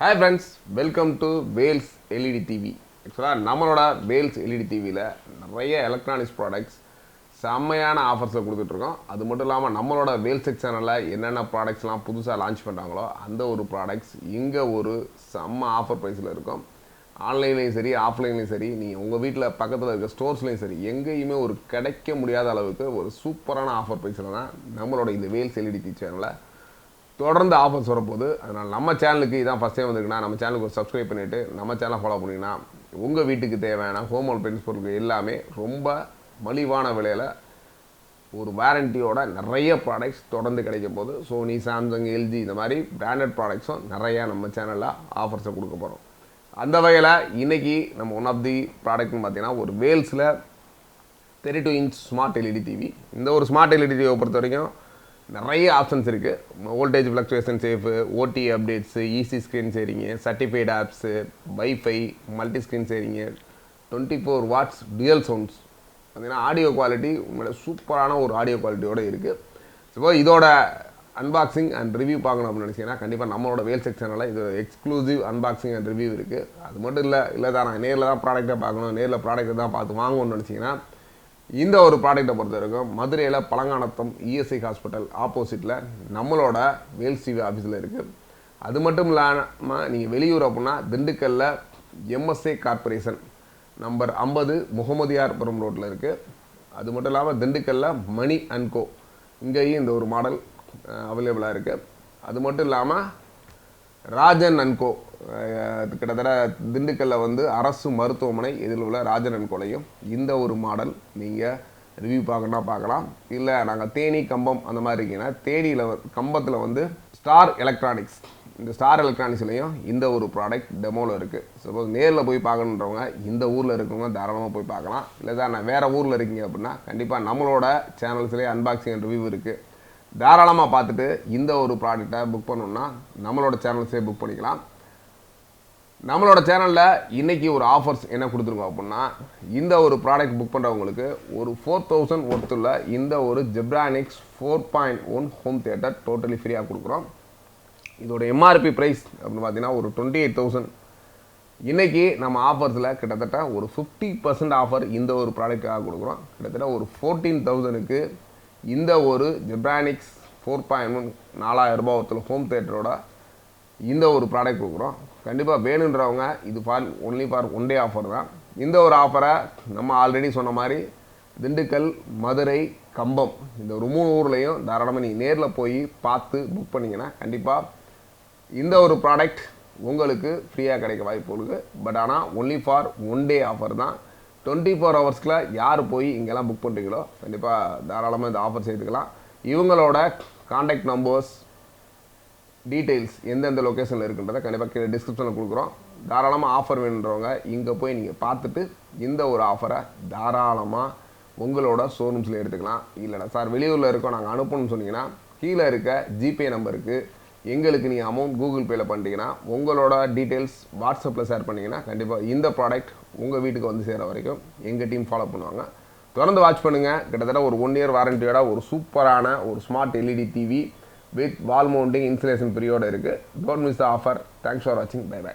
Hi friends, welcome to VEL'S LED TV. Actually, நம்மளோட VEL'S LED TVல நிறைய electronics products செம்மையான ஆஃபர்ஸில் கொடுத்துட்ருக்கோம். அது மட்டும் இல்லாமல் நம்மளோட VEL'S சேனலில் என்னென்ன ப்ராடக்ட்ஸ்லாம் புதுசாக லான்ச் பண்ணுறாங்களோ அந்த ஒரு ப்ராடக்ட்ஸ் இங்கே ஒரு செம்ம ஆஃபர் ப்ரைஸில் இருக்கும். ஆன்லைன்லேயும் சரி ஆஃப்லைன்லேயும் சரி, நீங்கள் உங்கள் வீட்டில் பக்கத்தில் இருக்க ஸ்டோர்ஸ்லேயும் சரி, எங்கேயுமே ஒரு கிடைக்க முடியாத அளவுக்கு ஒரு சூப்பரான ஆஃபர் ப்ரைஸில் தான் நம்மளோட இந்த VEL'S LED TV சேனலில் தொடர்ந்து ஆஃபர்ஸ் வரப்போகுது. அதனால் நம்ம சேனலுக்கு இதான் ஃபஸ்ட் டைம் வந்துருக்குன்னா நம்ம சேனலுக்கு சப்ஸ்கிரைப் பண்ணிவிட்டு நம்ம சேனலை ஃபாலோ பண்ணிங்கன்னா உங்கள் வீட்டுக்கு தேவையான ஹோம் அப்ளையன்ஸ் பொருட்கள் எல்லாமே ரொம்ப மலிவான விலையில் ஒரு வாரண்டியோட நிறைய ப்ராடக்ட்ஸ் தொடர்ந்து கிடைக்கும் போது சோனி, சாம்சங், எல்ஜி இந்த மாதிரி பிராண்டட் ப்ராடக்ட்ஸும் நிறையா நம்ம சேனலில் ஆஃபர்ஸை கொடுக்க போகிறோம். அந்த வகையில் இன்றைக்கி நம்ம ஒன் ஆஃப் தி ப்ராடக்ட்னு பார்த்தீங்கன்னா ஒரு வேல்ஸில் 32-inch ஸ்மார்ட் எல்இடி டிவி. இந்த ஒரு ஸ்மார்ட் எல்இடி டிவியை பொறுத்த வரைக்கும் நிறைய ஆப்ஷன்ஸ் இருக்குது. வோல்டேஜ் ஃப்ளக்சுவேஷன் சேஃபு, ஓடி updates, easy screen sharing, certified apps, wifi, multi screen sharing, 24 watts dual sounds. பார்த்தீங்கன்னா ஆடியோ குவாலிட்டி உங்களோட சூப்பரான ஒரு ஆடியோ குவாலிட்டியோடு இருக்குது. ஸோ இதோட அன்பாக்சிங் அண்ட் ரிவ்யூ பார்க்கணும் அப்படின்னு நினச்சிங்கன்னா கண்டிப்பாக நம்மளோட VEL'S சேனலில் இது எக்ஸ்க்ளூசிவ் அன்பாக்சிங் அண்ட் ரிவ்யூ இருக்குது. அது மட்டும் இல்லை தான் நான் நேரில் தான் ப்ராடக்ட்டை பார்க்கணும், நேரில் ப்ராடக்ட்டை தான் பார்த்து வாங்கணும்னு நினச்சிங்கன்னா இந்த ஒரு ப்ராடக்ட்டை பொறுத்த வரைக்கும் மதுரையில் பழங்கானத்தம் இஎஸ்ஐ ஹாஸ்பிட்டல் ஆப்போசிட்டில் நம்மளோட VEL'S TV ஆஃபீஸில் இருக்குது. அது மட்டும் இல்லாமல் நீங்கள் வெளியூர் அப்படின்னா திண்டுக்கல்லில் எம்எஸ்ஏ கார்பரேஷன் நம்பர் 50 முகமதியார்புரம் ரோட்டில் இருக்குது. அது மட்டும் இல்லாமல் திண்டுக்கல்லில் மணி அண்ட் கோ இங்கேயும் இந்த ஒரு மாடல் அவைலபிளாக இருக்குது. அது மட்டும் இல்லாமல் ராஜன் அண்ட் கோ கிட்டத்தட்ட திண்டுக்கல்லில் வந்து அரசு மருத்துவமனை இதில் உள்ள ராஜன் அண்ட் கோலையும் இந்த ஒரு மாடல் நீங்கள் ரிவ்யூ பார்க்கணுன்னா பார்க்கலாம். இல்லை நாங்கள் தேனி, கம்பம் அந்த மாதிரி இருக்கீங்கன்னா தேனியில் கம்பத்தில் வந்து ஸ்டார் எலக்ட்ரானிக்ஸ், இந்த ஸ்டார் எலக்ட்ரானிக்ஸ்லேயும் இந்த ஒரு ப்ராடக்ட் டெமோவில் இருக்குது. சப்போஸ் நேரில் போய் பார்க்கணுன்றவங்க இந்த ஊரில் இருக்கவங்க தாராளமாக போய் பார்க்கலாம். இல்லை தான் நான் வேறு ஊரில் இருக்கீங்க அப்படின்னா கண்டிப்பாக நம்மளோட சேனல்ஸ்லேயே அன்பாக்சிங் அண்ட் ரிவ்யூ இருக்குது. தாராளமாக பார்த்துட்டு இந்த ஒரு ப்ராடக்டை புக் பண்ணணுன்னா நம்மளோட சேனல்ஸே புக் பண்ணிக்கலாம். நம்மளோட சேனலில் இன்றைக்கி ஒரு ஆஃபர்ஸ் என்ன கொடுத்துருக்கோம் அப்படின்னா, இந்த ஒரு ப்ராடக்ட் புக் பண்ணுறவங்களுக்கு ஒரு 4000 ஒர்த்துள்ள இந்த ஒரு ஜெப்ரானிக்ஸ் 4.1 ஹோம் தியேட்டர் டோட்டலி ஃப்ரீயாக கொடுக்குறோம். இதோட எம்ஆர்பி ப்ரைஸ் அப்படின்னு பார்த்தீங்கன்னா ஒரு 28,000. இன்றைக்கி நம்ம ஆஃபர்ஸில் கிட்டத்தட்ட ஒரு 50% ஆஃபர் இந்த ஒரு ப்ராடக்டாக கொடுக்குறோம். கிட்டத்தட்ட ஒரு 14,000க்கு இந்த ஒரு ஜெப்ரானிக்ஸ் 4.1 4000 ரூபாய் ஒருத்தர் ஹோம் தியேட்டரோட இந்த ஒரு ப்ராடக்ட் கொடுக்குறோம். கண்டிப்பாக வேணுன்றவங்க இது only for one day offer தான். இந்த ஒரு ஆஃபரை நம்ம ஆல்ரெடி சொன்ன மாதிரி திண்டுக்கல், மதுரை, கம்பம் இந்த ஒரு 3 ஊர்லேயும் தாராளமாக நீங்கள் நேரில் போய் பார்த்து புக் பண்ணிங்கன்னா கண்டிப்பாக இந்த ஒரு ப்ராடக்ட் உங்களுக்கு ஃப்ரீயாக கிடைக்க வாய்ப்பு இருக்குது. பட் ஆனால் only for one day offer தான். 24 ஹவர்ஸ்க்குள்ள யார் போய் இங்கெல்லாம் புக் பண்ணுறீங்களோ கண்டிப்பாக தாராளமாக இந்த ஆஃபர் செய்துக்கலாம். இவங்களோட கான்டாக்ட் நம்பர்ஸ், டீட்டெயில்ஸ் எந்தெந்த லொக்கேஷனில் இருக்குன்றதை கண்டிப்பாக கீழே டிஸ்கிரிப்ஷனில் கொடுக்குறோம். தாராளமாக ஆஃபர் வேணுன்றவங்க இங்கே போய் நீங்கள் பார்த்துட்டு இந்த ஒரு ஆஃபரை தாராளமாக உங்களோட ஷோரூம்ஸில் எடுத்துக்கலாம். இல்லைனா சார் வெளியூரில் இருக்கோம் நாங்கள் அனுப்பணும்னு சொன்னீங்கன்னா கீழே இருக்க ஜிபே நம்பருக்கு எங்களுக்கு நீங்கள் அமௌண்ட் கூகுள் பேயில் பண்ணிட்டீங்கன்னா உங்களோட டீட்டெயில்ஸ் வாட்ஸ்அப்பில் ஷேர் பண்ணிங்கன்னா கண்டிப்பாக இந்த ப்ராடக்ட் உங்கள் வீட்டுக்கு வந்து சேர வரைக்கும் எங்கள் டீம் ஃபாலோ பண்ணுவாங்க. தொடர்ந்து வாட்ச் பண்ணுங்கள். கிட்டத்தட்ட ஒரு 1 இயர் வாரண்டியோட ஒரு சூப்பரான ஒரு smart LED TV with wall mounting insulation பீரியோடு இருக்குது. Don't miss the offer. Thanks for வாட்சிங். Bye by.